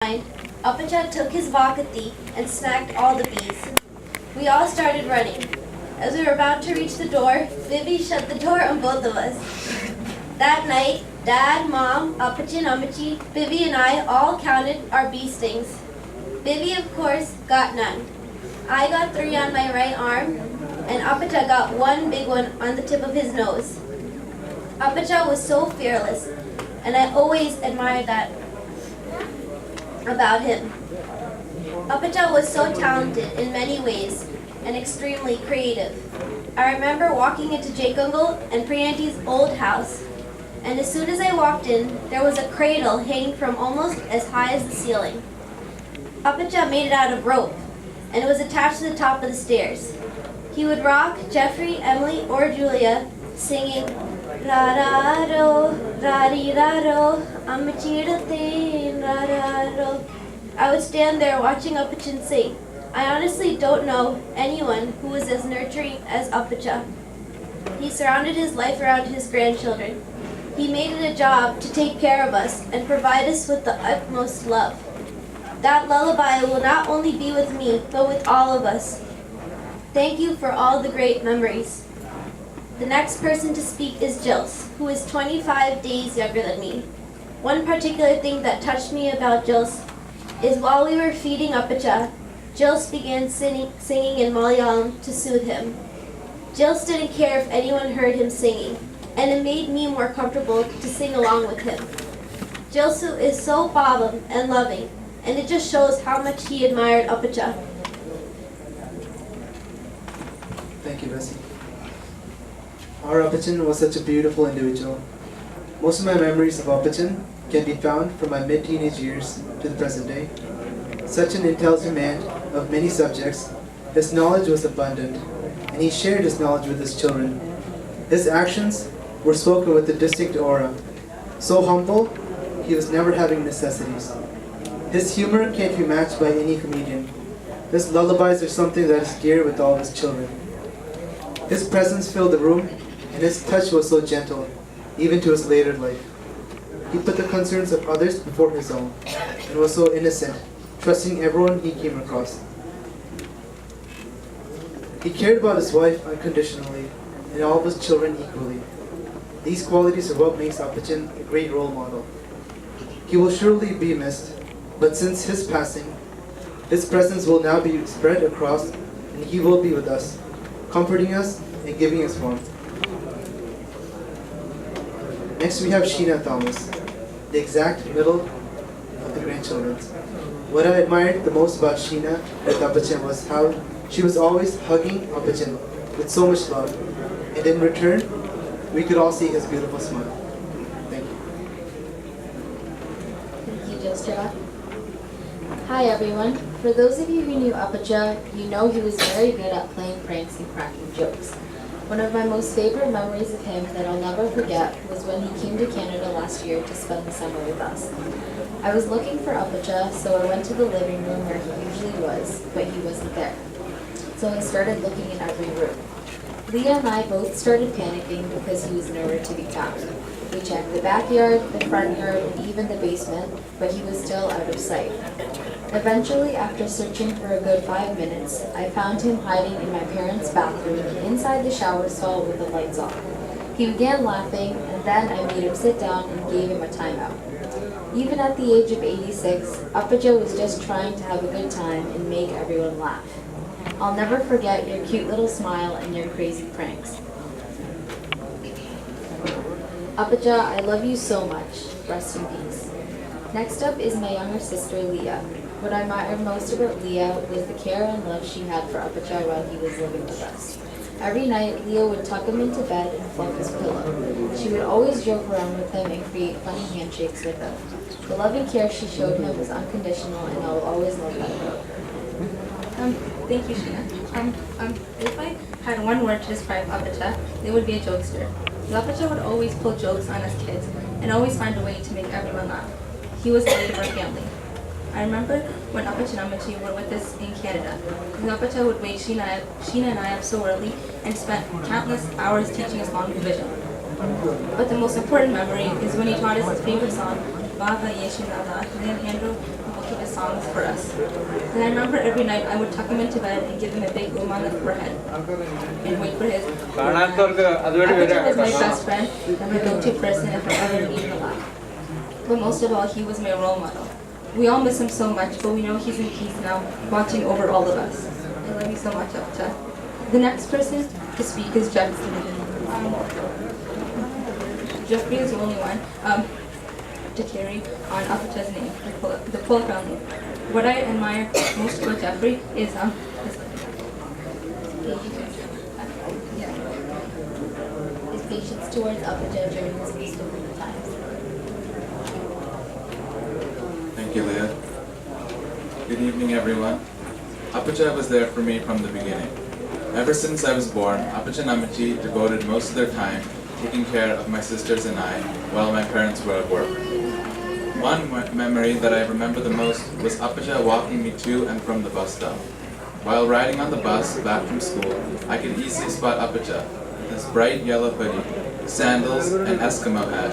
behind, Apacha took his vakati and smacked all the bees. We all started running. As we were about to reach the door, Vivi shut the door on both of us. That night, Dad, Mom, Apacha and Amachi, Vivi and I all counted our bee stings. Vivi, of course, got none. I got 3 on my right arm, and Apacha got 1 big one on the tip of his nose. Apacha was so fearless, and I always admired that about him. Apacha was so talented in many ways and extremely creative. I remember walking into Jakungal and Priyanti's old house, and as soon as I walked in, there was a cradle hanging from almost as high as the ceiling. Apacha made it out of rope, and it was attached to the top of the stairs. He would rock Jeffrey, Emily, or Julia singing ra-ra-ro, ra-ri-ra-ro, amachidate, ra-ra-ro. I would stand there watching Apacha sing. I honestly don't know anyone who was as nurturing as Apacha. He surrounded his life around his grandchildren. He made it a job to take care of us and provide us with the utmost love. That lullaby will not only be with me, but with all of us. Thank you for all the great memories. The next person to speak is Jils, who is 25 days younger than me. One particular thing that touched me about Jils is while we were feeding Apacha, Jils began singing in Malayalam to soothe him. Jils didn't care if anyone heard him singing, and it made me more comfortable to sing along with him. Jils is so pabam and loving, and it just shows how much he admired Apacha. Thank you, Bessie. Our Apachan was such a beautiful individual. Most of my memories of Apachan can be found from my mid-teenage years to the present day. Such an intelligent man of many subjects, his knowledge was abundant, and he shared his knowledge with his children. His actions were spoken with a distinct aura. So humble, he was never having necessities. His humor can't be matched by any comedian. His lullabies are something that is dear with all his children. His presence filled the room, and his touch was so gentle, even to his later life. He put the concerns of others before his own, and was so innocent, trusting everyone he came across. He cared about his wife unconditionally, and all of his children equally. These qualities are what makes Apachan a great role model. He will surely be missed, but since his passing, his presence will now be spread across, and he will be with us, comforting us and giving us warmth. Next we have Sheena Thomas, the exact middle of the grandchildren. What I admired the most about Sheena with Apachan was how she was always hugging Apachan with so much love, and in return, we could all see his beautiful smile. Thank you. Thank you, Joseph. Hi everyone. For those of you who knew Apacha, you know he was very good at playing pranks and cracking jokes. One of my most favorite memories of him that I'll never forget was when he came to Canada last year to spend the summer with us. I was looking for Apacha, so I went to the living room where he usually was, but he wasn't there. So I started looking in every room. Leah and I both started panicking because he was nowhere to be found. We checked the backyard, the front yard, and even the basement, but he was still out of sight. Eventually, after searching for a good 5 minutes, I found him hiding in my parents' bathroom inside the shower stall with the lights off. He began laughing, and then I made him sit down and gave him a timeout. Even at the age of 86, Apacha was just trying to have a good time and make everyone laugh. I'll never forget your cute little smile and your crazy pranks. Apacha, I love you so much. Rest in peace. Next up is my younger sister, Leah. What I admired most about Leah was the care and love she had for Apacha while he was living with us. Every night, Leah would tuck him into bed and fluff his pillow. She would always joke around with him and create funny handshakes with him. The love and care she showed him was unconditional, and I will always love that about her. Thank you, Sheena. If I had one word to describe Apacha, it would be a jokester. Apacha would always pull jokes on us kids and always find a way to make everyone laugh. He was the light of our family. I remember when Apacha and Amachi were with us in Canada. Apacha would wake Sheena and I up so early and spent countless hours teaching us long division. But the most important memory is when he taught us his favorite song, Bava Yeshin Allah, and then handed a book of his songs for us. And I remember every night I would tuck him into bed and give him a big boom on the forehead and wait for his. Appacha was my best friend and my go-to person if I ever needed a laugh. But most of all, he was my role model. We all miss him so much, but we know he's in peace now, watching over all of us. I love you so much, Appacha. The next person to speak is Jeffrey. Jeffrey is the only one to carry on Appacha's name, the POLAPRAYIL name. What I admire most about Jeffrey is His patience towards Appacha during his most difficult times. Thank you, Leah. Good evening, everyone. Appacha was there for me from the beginning. Ever since I was born, Appacha and Ammachi devoted most of their time taking care of my sisters and I while my parents were at work. One memory that I remember the most was Appacha walking me to and from the bus stop. While riding on the bus back from school, I could easily spot Appacha with his bright yellow hoodie, sandals, and Eskimo hat,